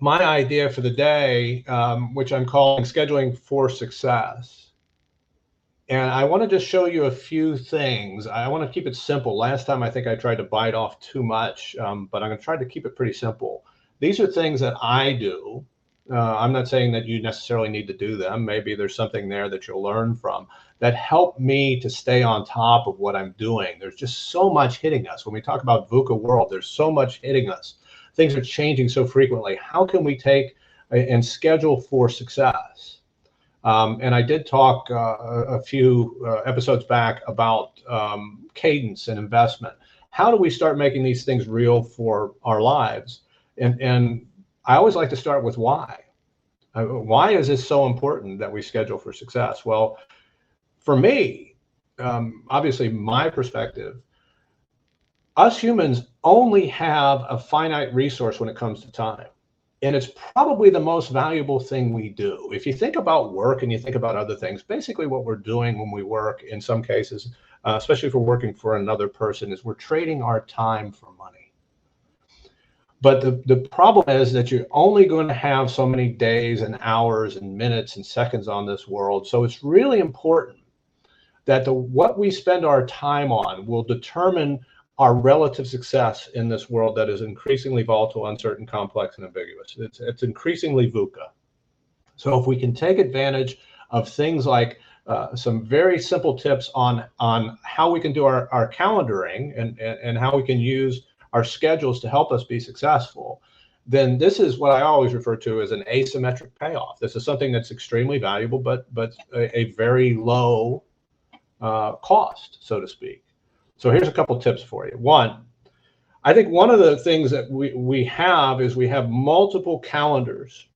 my idea for the day, which I'm calling scheduling for success. And I want to just show you a few things. I want to keep it simple. Last time, I think I tried to bite off too much, but I'm going to try to keep it pretty simple. These are things that I do. I'm not saying that you necessarily need to do them. Maybe there's something there that you'll learn from that help me to stay on top of what I'm doing. There's just so much hitting us. When we talk about VUCA world, there's so much hitting us. Things are changing so frequently. How can we take and schedule for success? And I did talk a few episodes back about cadence and investment. How do we start making these things real for our lives? And I always like to start with why. Why is this so important that we schedule for success? Well, for me, obviously my perspective, us humans only have a finite resource when it comes to time. And it's probably the most valuable thing we do. If you think about work and you think about other things, basically what we're doing when we work, in some cases, especially if we're working for another person, is we're trading our time for money. But the problem is that you're only going to have so many days and hours and minutes and seconds on this world. So it's really important that what we spend our time on will determine our relative success in this world that is increasingly volatile, uncertain, complex, and ambiguous. It's increasingly VUCA. So if we can take advantage of things like some very simple tips on how we can do our calendaring and how we can use our schedules to help us be successful, then this is what I always refer to as an asymmetric payoff. This is something that's extremely valuable, but a very low cost, so to speak. So here's a couple tips for you. One, I think one of the things that we have multiple calendars.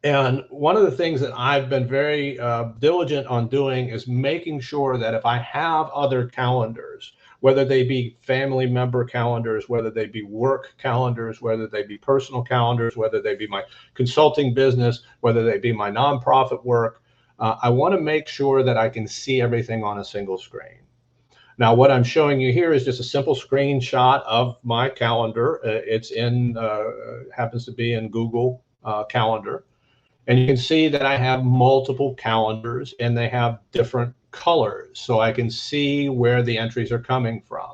And one of the things that I've been very diligent on doing is making sure that if I have other calendars, whether they be family member calendars, whether they be work calendars, whether they be personal calendars, whether they be my consulting business, whether they be my nonprofit work, I want to make sure that I can see everything on a single screen. Now, what I'm showing you here is just a simple screenshot of my calendar. It's happens to be in Google Calendar. And you can see that I have multiple calendars and they have different colors. So I can see where the entries are coming from.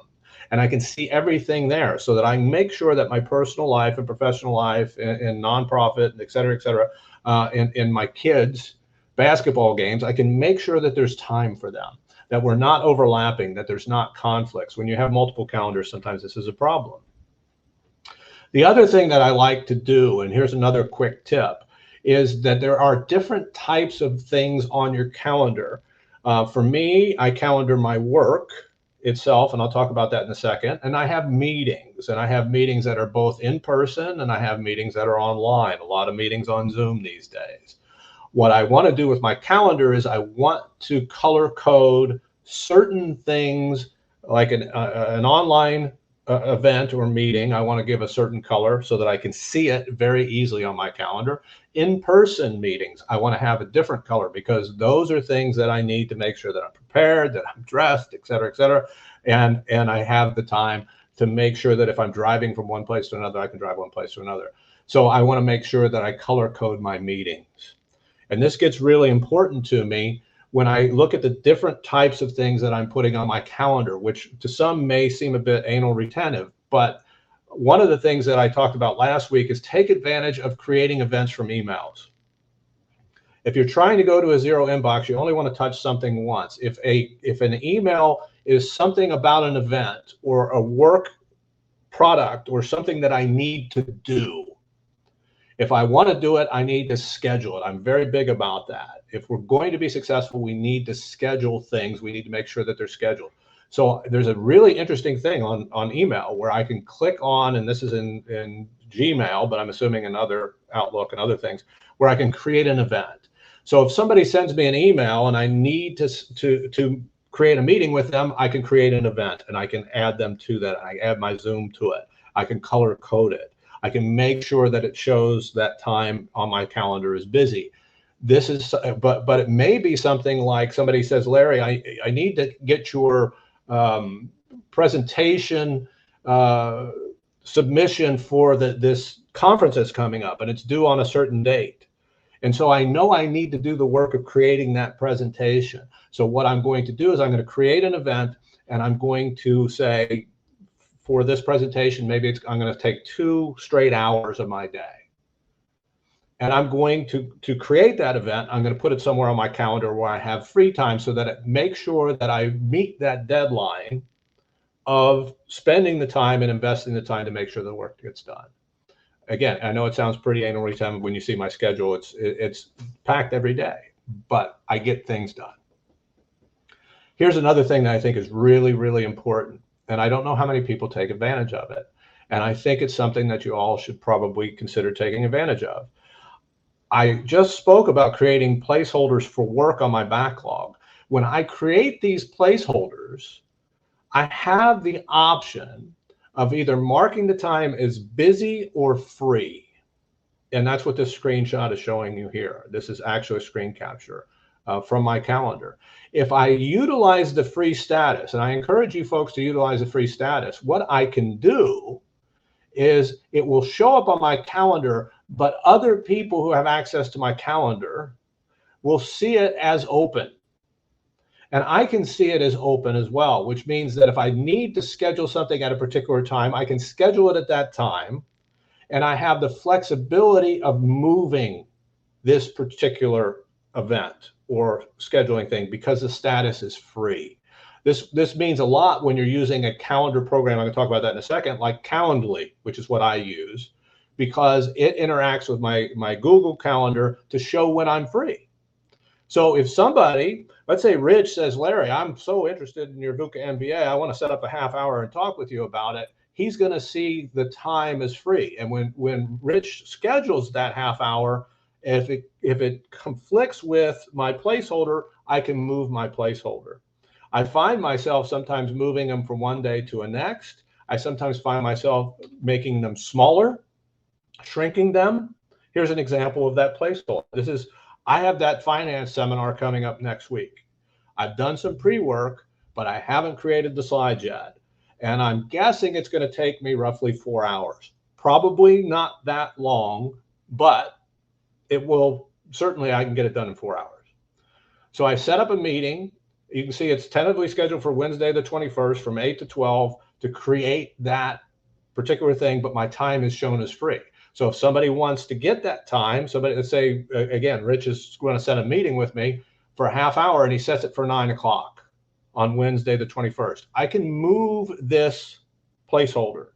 And I can see everything there so that I can make sure that my personal life and professional life and nonprofit, et cetera, and my kids' basketball games, I can make sure that there's time for them, that we're not overlapping, that there's not conflicts. When you have multiple calendars, sometimes this is a problem. The other thing that I like to do, and here's another quick tip, is that there are different types of things on your calendar. For me, I calendar my work itself, and I'll talk about that in a second. And I have meetings, and I have meetings that are both in person, and I have meetings that are online. A lot of meetings on Zoom these days. What I want to do with my calendar is I want to color code certain things, like an online event or meeting. I want to give a certain color so that I can see it very easily on my calendar. In-person meetings, I want to have a different color because those are things that I need to make sure that I'm prepared, that I'm dressed, et cetera, and I have the time to make sure that if I'm driving from one place to another, I can drive one place to another. So I want to make sure that I color code my meetings. And this gets really important to me when I look at the different types of things that I'm putting on my calendar, which to some may seem a bit anal retentive. But one of the things that I talked about last week is take advantage of creating events from emails. If you're trying to go to a zero inbox, you only want to touch something once. If an email is something about an event or a work product or something that I need to do, if I want to do it, I need to schedule it. I'm very big about that. If we're going to be successful, we need to schedule things. We need to make sure that they're scheduled. So there's a really interesting thing on email where I can click on, and this is in Gmail, but I'm assuming in other Outlook and other things, where I can create an event. So if somebody sends me an email and I need to create a meeting with them, I can create an event and I can add them to that. I add my Zoom to it. I can color code it. I can make sure that it shows that time on my calendar is busy. This is, but it may be something like somebody says, Larry, I need to get your presentation submission for this conference that's coming up and it's due on a certain date. And so I know I need to do the work of creating that presentation. So what I'm going to do is I'm going to create an event, and I'm going to say, for this presentation, maybe I'm going to take 2 straight hours of my day. And I'm going to create that event. I'm going to put it somewhere on my calendar where I have free time so that it makes sure that I meet that deadline of spending the time and investing the time to make sure the work gets done. Again, I know it sounds pretty anal retentive when you see my schedule. It's packed every day, but I get things done. Here's another thing that I think is really, really important, and I don't know how many people take advantage of it. And I think it's something that you all should probably consider taking advantage of. I just spoke about creating placeholders for work on my backlog. When I create these placeholders, I have the option of either marking the time as busy or free. And that's what this screenshot is showing you here. This is actually a screen capture from my calendar. If I utilize the free status, and I encourage you folks to utilize the free status, what I can do is it will show up on my calendar, but other people who have access to my calendar will see it as open. And I can see it as open as well, which means that if I need to schedule something at a particular time, I can schedule it at that time. And I have the flexibility of moving this particular event or scheduling thing because the status is free. This means a lot when you're using a calendar program. I'm going to talk about that in a second, like Calendly, which is what I use, because it interacts with my Google Calendar to show when I'm free. So if somebody, let's say Rich says, Larry, I'm so interested in your VUCA MBA, I want to set up a half hour and talk with you about it. He's going to see the time is free. And when Rich schedules that half hour, if it conflicts with my placeholder, I can move my placeholder. I find myself sometimes moving them from one day to a next. I sometimes find myself making them smaller, shrinking them. Here's an example of that placeholder. I have that finance seminar coming up next week. I've done some pre-work, but I haven't created the slides yet. And I'm guessing it's going to take me roughly 4 hours. Probably not that long, but it will, certainly I can get it done in 4 hours. So I set up a meeting. You can see it's tentatively scheduled for Wednesday, the 21st from 8 to 12 to create that particular thing, but my time is shown as free. So if somebody wants to get that time, let's say, again, Rich is going to set a meeting with me for a half hour and he sets it for 9 o'clock on Wednesday, the 21st. I can move this placeholder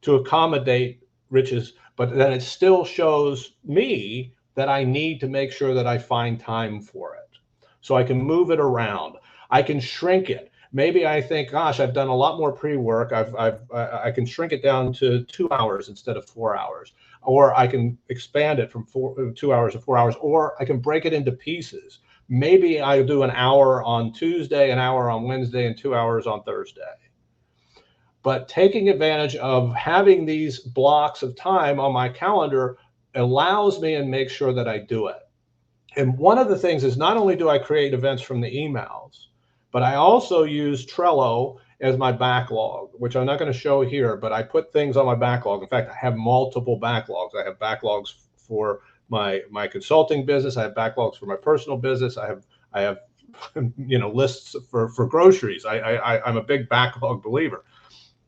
to accommodate Rich's, but then it still shows me that I need to make sure that I find time for it. So I can move it around. I can shrink it. Maybe I think, gosh, I've done a lot more pre-work. I can shrink it down to 2 hours instead of 4 hours, or I can expand it from 2 hours to 4 hours, or I can break it into pieces. Maybe I do an hour on Tuesday, an hour on Wednesday, and 2 hours on Thursday. But taking advantage of having these blocks of time on my calendar allows me and makes sure that I do it. And one of the things is not only do I create events from the emails, but I also use Trello as my backlog, which I'm not going to show here, but I put things on my backlog. In fact, I have multiple backlogs. I have backlogs for my consulting business. I have backlogs for my personal business. I have lists for groceries. I'm a big backlog believer.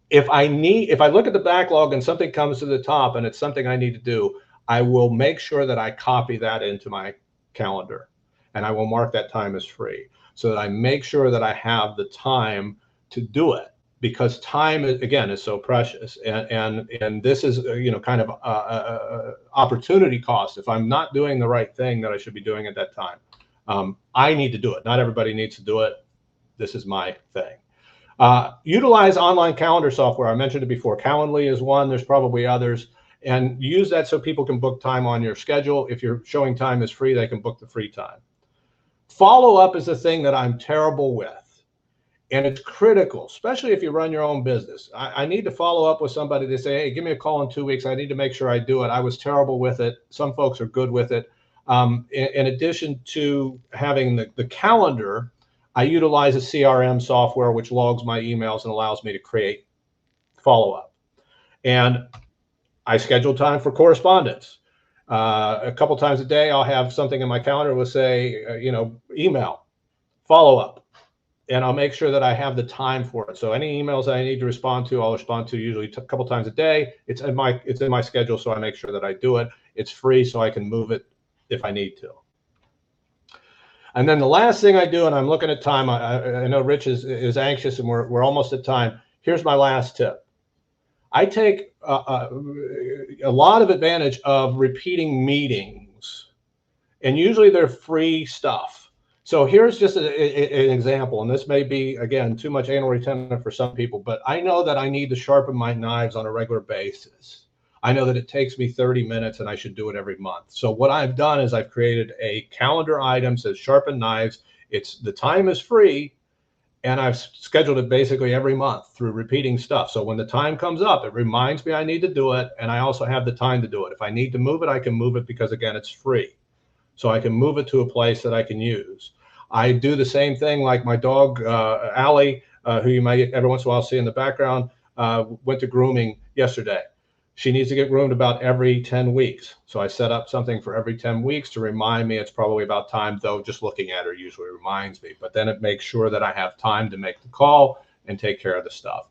If I look at the backlog and something comes to the top and it's something I need to do, I will make sure that I copy that into my calendar and I will mark that time as free so that I make sure that I have the time to do it, because time is so precious, and this is kind of opportunity cost. If I'm not doing the right thing that I should be doing at that time, I need to do it. Not everybody needs to do it. This is my thing. Utilize online calendar software. I mentioned it before. Calendly is one. There's probably others. And use that so people can book time on your schedule. If you're showing time as free, they can book the free time. Follow up is the thing that I'm terrible with. And it's critical, especially if you run your own business. I need to follow up with somebody. They say, hey, give me a call in 2 weeks. I need to make sure I do it. I was terrible with it. Some folks are good with it. In addition to having the calendar, I utilize a CRM software which logs my emails and allows me to create follow-up. And I schedule time for correspondence. A couple times a day, I'll have something in my calendar will say, email, follow up, and I'll make sure that I have the time for it. So any emails that I need to respond to, I'll respond to usually a couple times a day. It's in my schedule, so I make sure that I do it. It's free, so I can move it if I need to. And then the last thing I do, and I'm looking at time, I know Rich is anxious, and we're almost at time. Here's my last tip. I take a lot of advantage of repeating meetings, and usually they're free stuff. So here's just an example, and this may be, again, too much anal retention for some people, but I know that I need to sharpen my knives on a regular basis. I know that it takes me 30 minutes and I should do it every month. So what I've done is I've created a calendar item that says sharpen knives. The time is free, and I've scheduled it basically every month through repeating stuff. So when the time comes up, it reminds me I need to do it, and I also have the time to do it. If I need to move it, I can move it because, again, it's free. So I can move it to a place that I can use. I do the same thing like my dog, Allie, who you might every once in a while see in the background, went to grooming yesterday. She needs to get groomed about every 10 weeks. So I set up something for every 10 weeks to remind me it's probably about time, though just looking at her usually reminds me. But then it makes sure that I have time to make the call and take care of the stuff.